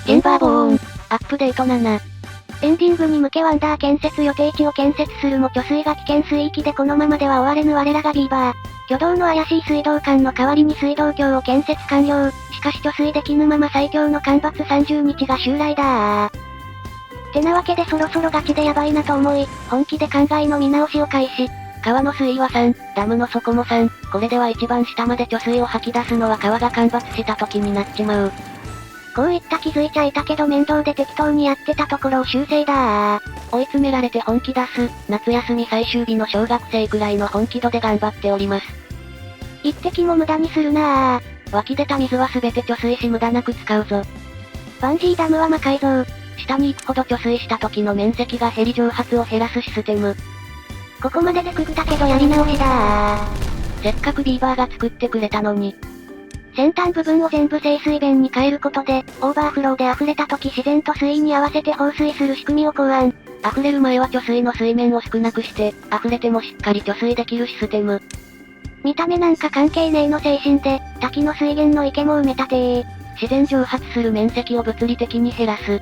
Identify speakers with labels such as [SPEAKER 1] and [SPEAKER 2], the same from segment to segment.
[SPEAKER 1] チェンバーボーン。アップデート7。エンディングに向けワンダー建設予定地を建設するも貯水が危険水域でこのままでは終われぬ我らがビーバー。挙動の怪しい水道管の代わりに水道橋を建設完了。しかし貯水できぬまま最強の干ばつ30日が襲来だてなわけでそろそろガチでやばいなと思い、本気で考えの見直しを開始。川の水位は3、ダムの底も3、これでは一番下まで貯水を吐き出すのは川が干ばつした時になっちまう。こういった気づいちゃいたけど面倒で適当にやってたところを修正だ追い詰められて本気出す、夏休み最終日の小学生くらいの本気度で頑張っております。一滴も無駄にするな湧き出た水は全て貯水し無駄なく使うぞ。バンジーダムは魔改造。下に行くほど貯水した時の面積が減り蒸発を減らすシステム。ここまででくぐったけどやり直しだせっかくビーバーが作ってくれたのに。先端部分を全部静水弁に変えることで、オーバーフローで溢れた時自然と水位に合わせて放水する仕組みを考案。溢れる前は貯水の水面を少なくして、溢れてもしっかり貯水できるシステム。見た目なんか関係ねえの精神で、滝の水源の池も埋め立て自然蒸発する面積を物理的に減らす。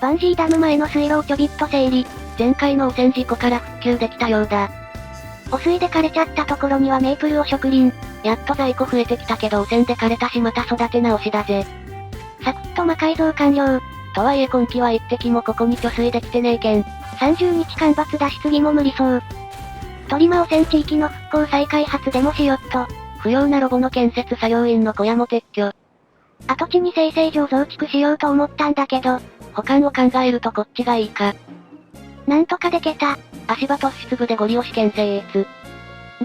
[SPEAKER 1] バンジーダム前の水路をちょびっと整理。前回の汚染事故から復旧できたようだ。汚水で枯れちゃったところにはメープルを植林。やっと在庫増えてきたけど汚染で枯れたしまた育て直しだぜ。サクッと魔改造完了。とはいえ今季は一滴もここに貯水できてねえけん。30日間罰出し次も無理そう。鳥間汚染地域の復興再開発でもしよっと。不要なロボの建設作業員の小屋も撤去。跡地に生成場増築しようと思ったんだけど、保管を考えるとこっちがいいか。なんとかでけた。足場突出部でゴリ押し建設。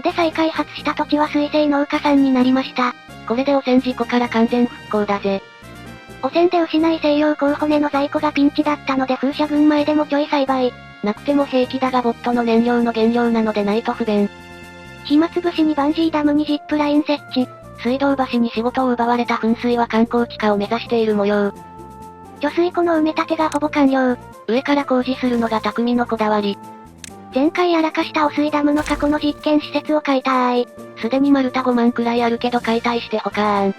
[SPEAKER 1] で再開発した土地は水生農家さんになりました。これで汚染事故から完全復興だぜ。汚染で失い西洋高骨の在庫がピンチだったので風車群前でもちょい栽培。なくても平気だがボットの燃料の原料なのでないと不便。暇つぶしにバンジーダムにジップライン設置。水道橋に仕事を奪われた噴水は観光地化を目指している模様。貯水湖の埋め立てがほぼ完了。上から工事するのが匠のこだわり。前回やらかした汚水ダムの過去の実験施設を解体。すでに丸太5万くらいあるけど解体して保管。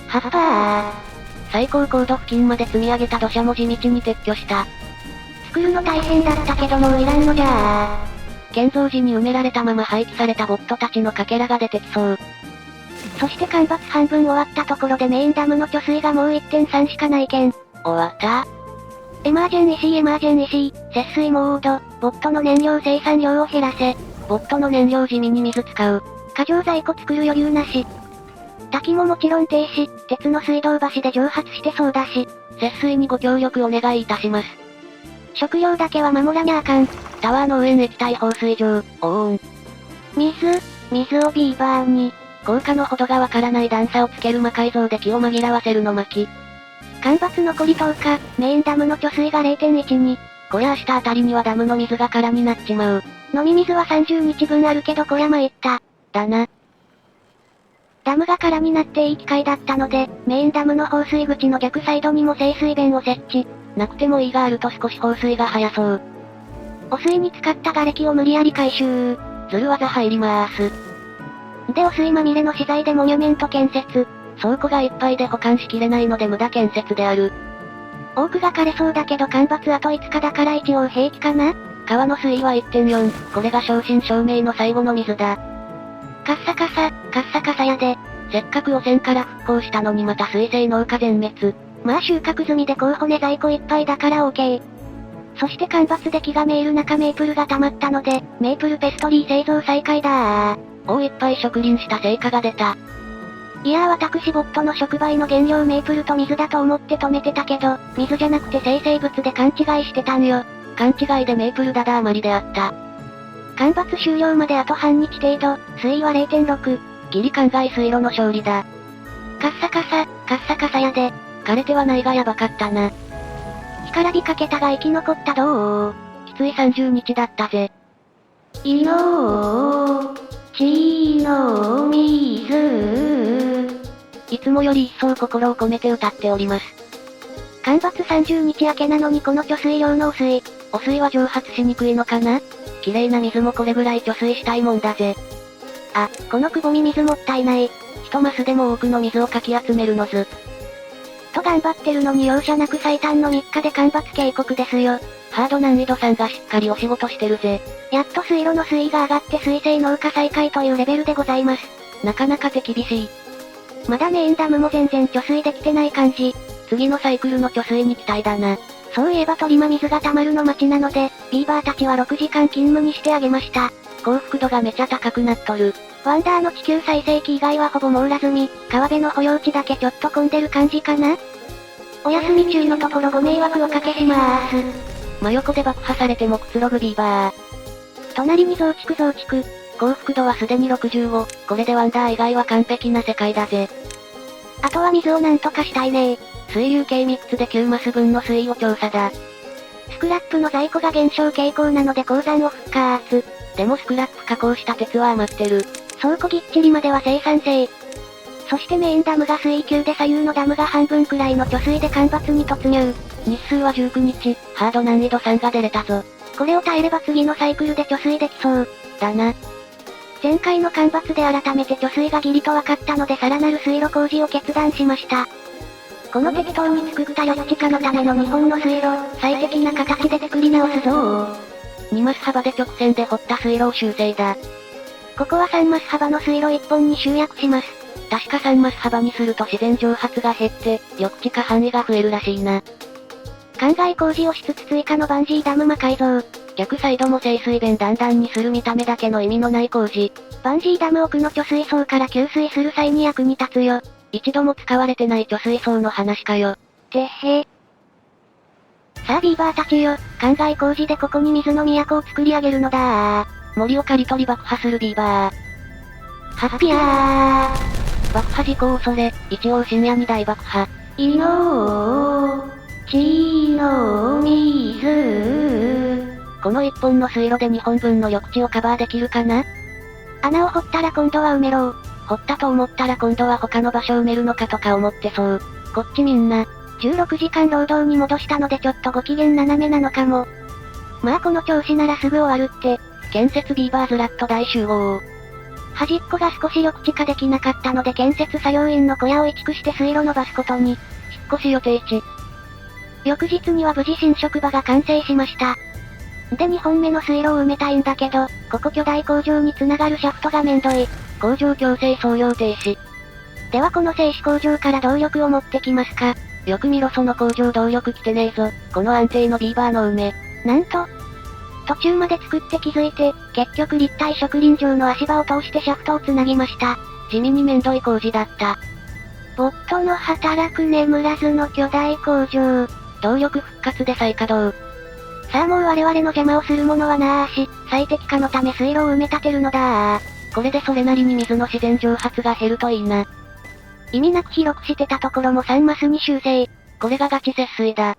[SPEAKER 1] はっぱー。最高高度付近まで積み上げた土砂も地道に撤去した。作るの大変だったけどもういらんのじゃー。建造時に埋められたまま廃棄されたボットたちのかけらが出てきそう。そして干ばつ半分終わったところでメインダムの貯水がもう 1.3 しかないけん。
[SPEAKER 2] 終わった？
[SPEAKER 1] エマージェン石、節水モード、ボットの燃料生産量を減らせ。
[SPEAKER 2] ボットの燃料地味に水使う。
[SPEAKER 1] 過剰在庫作る余裕なし。滝ももちろん停止、鉄の水道橋で蒸発してそうだし。
[SPEAKER 2] 節水にご協力お願いいたします。
[SPEAKER 1] 食料だけは守らにゃあかん。
[SPEAKER 2] タワーの上液体放水場、オーン。
[SPEAKER 1] 水をビーバーに。
[SPEAKER 2] 効果のほどがわからない段差をつける魔改造で気を紛らわせるの巻。
[SPEAKER 1] 干ばつ残り10日、メインダムの貯水が 0.12。
[SPEAKER 2] こりゃ明日あたりにはダムの水が空になっちまう。
[SPEAKER 1] 飲み水は30日分あるけどこりゃ参った。
[SPEAKER 2] だな。
[SPEAKER 1] ダムが空になっていい機会だったので、メインダムの放水口の逆サイドにも静水弁を設置。
[SPEAKER 2] なくてもいいがあると少し放水が早そう。
[SPEAKER 1] 汚水に使った瓦礫を無理やり回収。
[SPEAKER 2] ずる技入りまーす。
[SPEAKER 1] で汚水まみれの資材でモニュメント建設。
[SPEAKER 2] 倉庫がいっぱいで保管しきれないので無駄建設である。
[SPEAKER 1] 多くが枯れそうだけど干ばつあと5日だから一応平気かな？
[SPEAKER 2] 川の水位は 1.4、これが正真正銘の最後の水だ。
[SPEAKER 1] カッサカサやで。
[SPEAKER 2] せっかく汚染から復興したのにまた水生農家全滅。
[SPEAKER 1] まあ収穫済みで高骨在庫いっぱいだから OK。そして干ばつで気がめいる中メープルが溜まったので、メープルペストリー製造再開だ
[SPEAKER 2] おーいっぱい植林した成果が出た。
[SPEAKER 1] いやー私ボットの触媒の原料メープルと水だと思って止めてたけど、水じゃなくて生成物で勘違いしてたんよ。
[SPEAKER 2] 勘違いでメープルだだ余りであった。
[SPEAKER 1] 干ばつ終了まであと半日程度、水位は 0.6。
[SPEAKER 2] ギリ灌漑水路の勝利だ。
[SPEAKER 1] カッサカサやで。
[SPEAKER 2] 枯れてはないがやばかったな。
[SPEAKER 1] 干からびかけたが生き残ったどう？
[SPEAKER 2] きつい30日だったぜ。
[SPEAKER 1] いのちの水。
[SPEAKER 2] いつもより一層心を込めて歌っております。
[SPEAKER 1] 干ばつ30日明けなのにこの貯水量の汚水。
[SPEAKER 2] 汚水は蒸発しにくいのかな？綺麗な水もこれぐらい貯水したいもんだぜ。
[SPEAKER 1] あ、このくぼみ水もったいない。
[SPEAKER 2] 一マスでも多くの水をかき集めるのず。
[SPEAKER 1] とと頑張ってるのに容赦なく最短の3日で干ばつ警告ですよ。
[SPEAKER 2] ハード難易度さんがしっかりお仕事してるぜ。
[SPEAKER 1] やっと水路の水位が上がって水性農家再開というレベルでございます。
[SPEAKER 2] なかなか手厳しい。
[SPEAKER 1] まだメインダムも全然貯水できてない感じ。
[SPEAKER 2] 次のサイクルの貯水に期待だな。
[SPEAKER 1] そういえば鳥間水が溜まるの待ちなので、ビーバーたちは6時間勤務にしてあげました。
[SPEAKER 2] 幸福度がめちゃ高くなっとる。
[SPEAKER 1] ワンダーの地球再生期以外はほぼ網羅済み、川辺の保養地だけちょっと混んでる感じかな。お休み中のところご迷惑おかけしまーす。
[SPEAKER 2] 真横で爆破されてもくつろぐビーバー。
[SPEAKER 1] 隣に増築。
[SPEAKER 2] 幸福度はすでに65、これでワンダー以外は完璧な世界だぜ。
[SPEAKER 1] あとは水をなんとかしたいねー。
[SPEAKER 2] 水流計3つで9マス分の水位を調査だ。
[SPEAKER 1] スクラップの在庫が減少傾向なので鉱山を復活。
[SPEAKER 2] でもスクラップ加工した鉄は余ってる。
[SPEAKER 1] 倉庫ぎっちりまでは生産性。そしてメインダムが水位級で左右のダムが半分くらいの貯水で干ばつに突入。
[SPEAKER 2] 日数は19日、ハード難易度3が出れたぞ。
[SPEAKER 1] これを耐えれば次のサイクルで貯水できそう。
[SPEAKER 2] だな。
[SPEAKER 1] 前回の干ばつで改めて貯水がギリと分かったのでさらなる水路工事を決断しました。この適当に作った緑地化のための日本の水路、最適な形で作り直すぞー。
[SPEAKER 2] 2マス幅で直線で掘った水路を修正だ。
[SPEAKER 1] ここは3マス幅の水路1本に集約します。
[SPEAKER 2] 確か3マス幅にすると自然蒸発が減って、緑地化範囲が増えるらしいな。
[SPEAKER 1] 灌漑工事をしつつ追加のバンジーダム魔改造。
[SPEAKER 2] 逆サイドも清水弁段々にする見た目だけの意味のない工事。
[SPEAKER 1] バンジーダム奥の貯水槽から給水する際に役に立つよ。
[SPEAKER 2] 一度も使われてない貯水槽の話かよ。
[SPEAKER 1] てっへー。さあビーバーたちよ、灌漑工事でここに水の都を作り上げるのだー。
[SPEAKER 2] 森を刈り取り爆破するビーバー。
[SPEAKER 1] ハッピヤー。
[SPEAKER 2] 爆破事故を恐れ、一応深夜に大爆破。
[SPEAKER 1] いのー、ちの水。
[SPEAKER 2] この一本の水路で2本分の緑地をカバーできるかな？
[SPEAKER 1] 穴を掘ったら今度は埋めろ。
[SPEAKER 2] 掘ったと思ったら今度は他の場所埋めるのかとか思ってそう。こっちみんな。
[SPEAKER 1] 16時間労働に戻したのでちょっとご機嫌斜めなのかも。まあこの調子ならすぐ終わるって。
[SPEAKER 2] 建設ビーバーズラット大集合。
[SPEAKER 1] 端っこが少し緑地化できなかったので建設作業員の小屋を移築して水路伸ばすことに。
[SPEAKER 2] 引っ越し予定地。
[SPEAKER 1] 翌日には無事新職場が完成しました。で2本目の水路を埋めたいんだけど、ここ巨大工場に繋がるシャフトがめんどい。
[SPEAKER 2] 工場強制操業停止。
[SPEAKER 1] ではこの製紙工場から動力を持ってきますか。
[SPEAKER 2] よく見ろその工場動力来てねえぞ。この安定のビーバーの埋め。
[SPEAKER 1] なんと、途中まで作って気づいて、結局立体植林場の足場を通してシャフトを繋ぎました。
[SPEAKER 2] 地味にめんどい工事だった。
[SPEAKER 1] ボットの働く眠らずの巨大工場。
[SPEAKER 2] 動力復活で再稼働。
[SPEAKER 1] さあもう我々の邪魔をするものはなーし、最適化のため水路を埋め立てるのだー。
[SPEAKER 2] これでそれなりに水の自然蒸発が減るといいな。
[SPEAKER 1] 意味なく広くしてたところも3マスに修正。
[SPEAKER 2] これがガチ節水だ。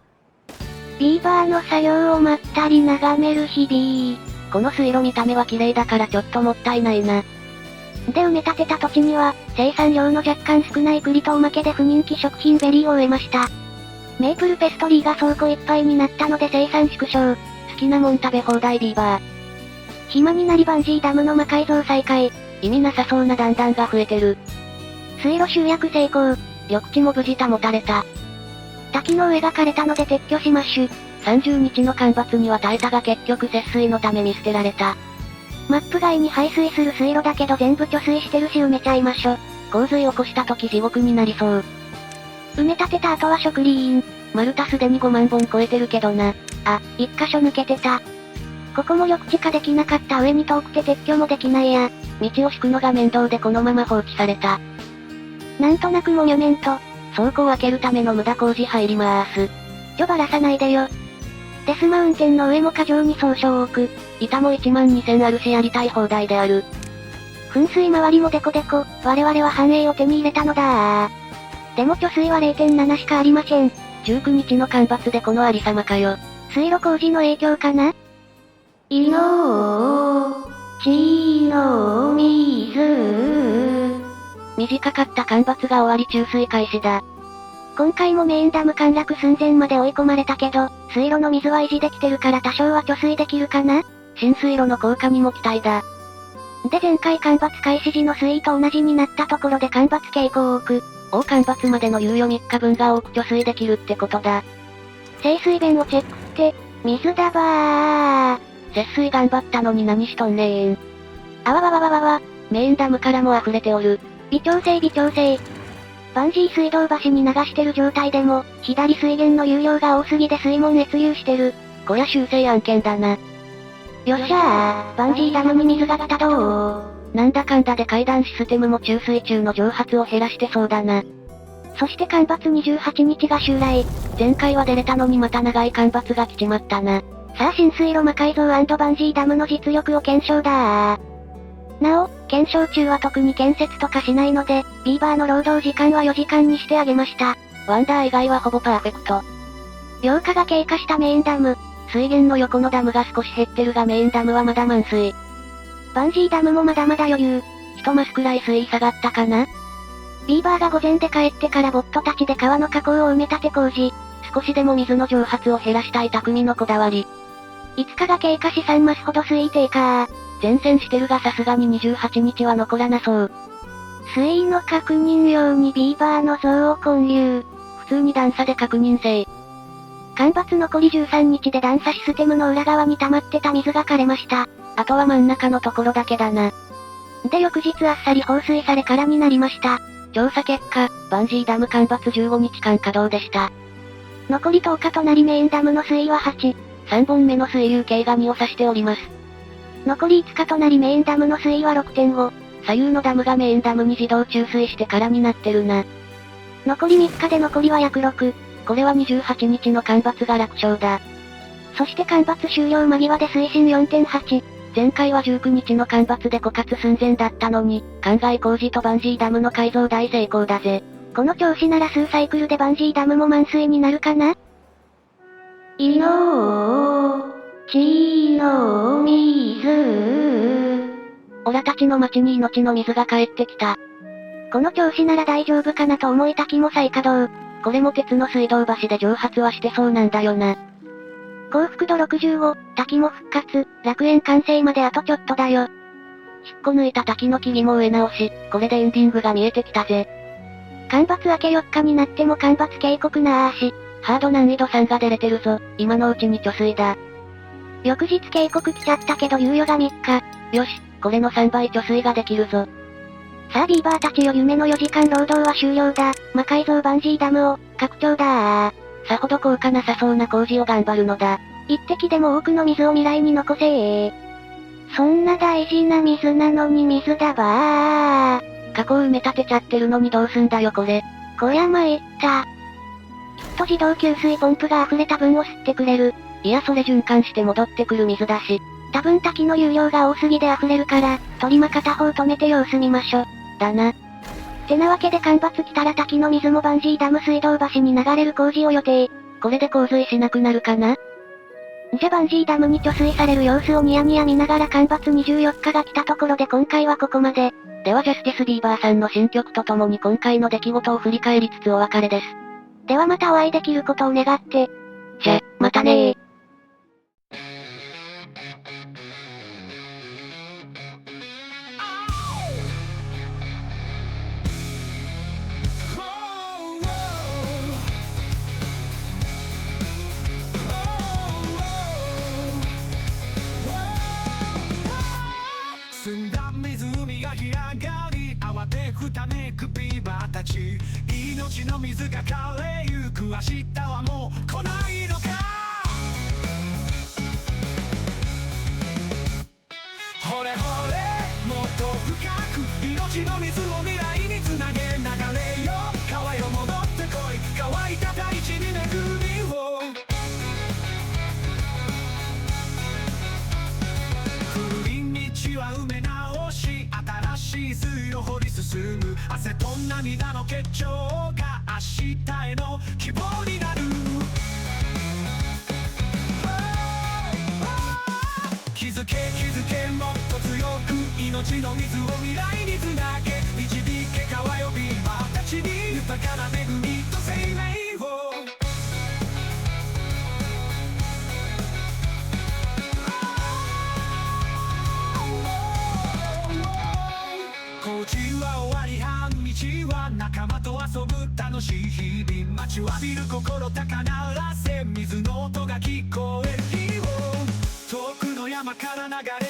[SPEAKER 1] ビーバーの作業をまったり眺める日々。
[SPEAKER 2] この水路見た目は綺麗だからちょっともったいないな。
[SPEAKER 1] で埋め立てた土地には、生産量の若干少ない栗とおまけで不人気食品ベリーを植えました。メープルペストリーが倉庫いっぱいになったので生産縮小。
[SPEAKER 2] 好きなもん食べ放題ビーバー。
[SPEAKER 1] 暇になりバンジーダムの魔改造再開。
[SPEAKER 2] 意味なさそうな段々が増えてる。
[SPEAKER 1] 水路集約成功。
[SPEAKER 2] 緑地も無事保たれた。
[SPEAKER 1] 滝の上が枯れたので撤去しまッシュ。
[SPEAKER 2] 30日の干ばつには耐えたが結局節水のため見捨てられた。
[SPEAKER 1] マップ外に排水する水路だけど全部貯水してるし埋めちゃいましょ。
[SPEAKER 2] 洪水起こした時地獄になりそう。
[SPEAKER 1] 埋め立てた後は植林。
[SPEAKER 2] 丸太すでに5万本超えてるけどな。
[SPEAKER 1] あ、一箇所抜けてた。ここも緑地化できなかった上に遠くて撤去もできないや。
[SPEAKER 2] 道を敷くのが面倒でこのまま放置された。
[SPEAKER 1] なんとなくモニュメント。
[SPEAKER 2] 倉庫を開けるための無駄工事入りまーす。
[SPEAKER 1] ばらさないでよ。デスマウンテンの上も過剰に総称を置く。
[SPEAKER 2] 板も1万2000あるしやりたい放題である。
[SPEAKER 1] 噴水周りもデコデコ、我々は繁栄を手に入れたのだー。でも貯水は 0.7 しかありません。
[SPEAKER 2] 19日の干ばつでこのありさまかよ。
[SPEAKER 1] 水路工事の影響かな？いのー、ちの水。
[SPEAKER 2] 短かった干ばつが終わり注水開始だ。
[SPEAKER 1] 今回もメインダム陥落寸前まで追い込まれたけど、水路の水は維持できてるから多少は貯水できるかな？
[SPEAKER 2] 新水路の効果にも期待だ。
[SPEAKER 1] で前回干ばつ開始時の水位と同じになったところで干ばつ警告。
[SPEAKER 2] 大干ばつまでの猶予3日分が多く貯水できるってことだ。
[SPEAKER 1] 清水弁をチェックって、水だばー。
[SPEAKER 2] 節水頑張ったのに何しとんねーん。
[SPEAKER 1] あわわわわわわ。
[SPEAKER 2] メインダムからも溢れておる。
[SPEAKER 1] 微調整。バンジー水道橋に流してる状態でも、左水源の流量が多すぎで水門越流してる。
[SPEAKER 2] こりゃ修正案件だな。
[SPEAKER 1] よっしゃー、バンジーダムに水が来たどー。
[SPEAKER 2] なんだかんだで階段システムも注水中の蒸発を減らしてそうだな。
[SPEAKER 1] そして干ばつ28日が襲来。
[SPEAKER 2] 前回は出れたのにまた長い干ばつが来ちまったな。
[SPEAKER 1] さあ新水路魔改造&バンジーダムの実力を検証だー。なお、検証中は特に建設とかしないので、ビーバーの労働時間は4時間にしてあげました。
[SPEAKER 2] ワンダー以外はほぼパーフェクト。
[SPEAKER 1] 8日が経過したメインダム。
[SPEAKER 2] 水源の横のダムが少し減ってるがメインダムはまだ満水。
[SPEAKER 1] バンジーダムもまだまだ余裕。
[SPEAKER 2] 一マスくらい水位下がったかな？
[SPEAKER 1] ビーバーが午前で帰ってからボットたちで川の河口を埋め立て工事。
[SPEAKER 2] 少しでも水の蒸発を減らしたい匠のこだわり。
[SPEAKER 1] 5日が経過し3マスほど水位低下。
[SPEAKER 2] 前線してるがさすがに28日は残らなそう。
[SPEAKER 1] 水位の確認用にビーバーの像を建立。
[SPEAKER 2] 普通に段差で確認せい。
[SPEAKER 1] 干ばつ残り13日で段差システムの裏側に溜まってた水が枯れました。
[SPEAKER 2] あとは真ん中のところだけだな。
[SPEAKER 1] で翌日あっさり放水され空になりました。
[SPEAKER 2] 調査結果、バンジーダム干ばつ15日間稼働でした。
[SPEAKER 1] 残り10日となりメインダムの水位は8。
[SPEAKER 2] 3本目の水流計が2を指しております。
[SPEAKER 1] 残り5日となりメインダムの水位は 6.5。
[SPEAKER 2] 左右のダムがメインダムに自動注水して空になってるな。
[SPEAKER 1] 残り3日で残りは約6。
[SPEAKER 2] これは28日の干ばつが楽勝だ。
[SPEAKER 1] そして干ばつ終了間際で水深 4.8。
[SPEAKER 2] 前回は19日の干ばつで枯渇寸前だったのに、灌漑工事とバンジーダムの改造大成功だぜ。
[SPEAKER 1] この調子なら数サイクルでバンジーダムも満水になるかな？いのーちの水。
[SPEAKER 2] オラたちの町に命の水が帰ってきた。
[SPEAKER 1] この調子なら大丈夫かなと思い滝も再稼働。
[SPEAKER 2] これも鉄の水道橋で蒸発はしてそうなんだよな。
[SPEAKER 1] 幸福度65、滝も復活、楽園完成まであとちょっとだよ。
[SPEAKER 2] 引っこ抜いた滝の木々も植え直し、これでエンディングが見えてきたぜ。
[SPEAKER 1] 干ばつ明け4日になっても干ばつ警告なーし。
[SPEAKER 2] ハード難易度3が出れてるぞ、今のうちに貯水だ。
[SPEAKER 1] 翌日警告来ちゃったけど猶予が3日。
[SPEAKER 2] よし、これの3倍貯水ができるぞ。
[SPEAKER 1] さあビーバーたちよ夢の4時間労働は終了だ。魔改造バンジーダムを、拡張だー。
[SPEAKER 2] さほど効果なさそうな工事を頑張るのだ。
[SPEAKER 1] 一滴でも多くの水を未来に残せー。そんな大事な水なのに水だばー。
[SPEAKER 2] 河口埋め立てちゃってるのにどうすんだよこれ。
[SPEAKER 1] こりゃ参った。きっと自動給水ポンプが溢れた分を吸ってくれる。
[SPEAKER 2] いやそれ循環して戻ってくる水だし。
[SPEAKER 1] 多分滝の流量が多すぎで溢れるから、鳥間片方止めて様子見ましょ。
[SPEAKER 2] だな。
[SPEAKER 1] てなわけで干ばつ来たら滝の水もバンジーダム水道橋に流れる工事を予定。
[SPEAKER 2] これで洪水しなくなるかな？
[SPEAKER 1] じゃバンジーダムに貯水される様子をニヤニヤ見ながら干ばつ24日が来たところで今回はここまで。
[SPEAKER 2] ではジャスティスビーバーさんの新曲とともに今回の出来事を振り返りつつお別れです。
[SPEAKER 1] ではまたお会いできることを願って。
[SPEAKER 2] じゃ、またねー。
[SPEAKER 3] 澄んだ湖が干上がり慌てふためくビーバーたち命の水が枯れゆく明日はもう来ないのかほれほれもっと深く命の水を未来につなげ流れよ川よ戻ってこい乾いた大地に恵みを古い道は埋め直し新しい水を掘り進む汗と涙の結晶が明日への希望になる気づけもっと強く命の水を未来につなげ導け川よビーバーたちに豊かな恵みと生命を工事は終わり半道は仲間と遊ぶしい日々待ちわびる心高鳴らせ水の音が聞こえる日を遠くの山から流れ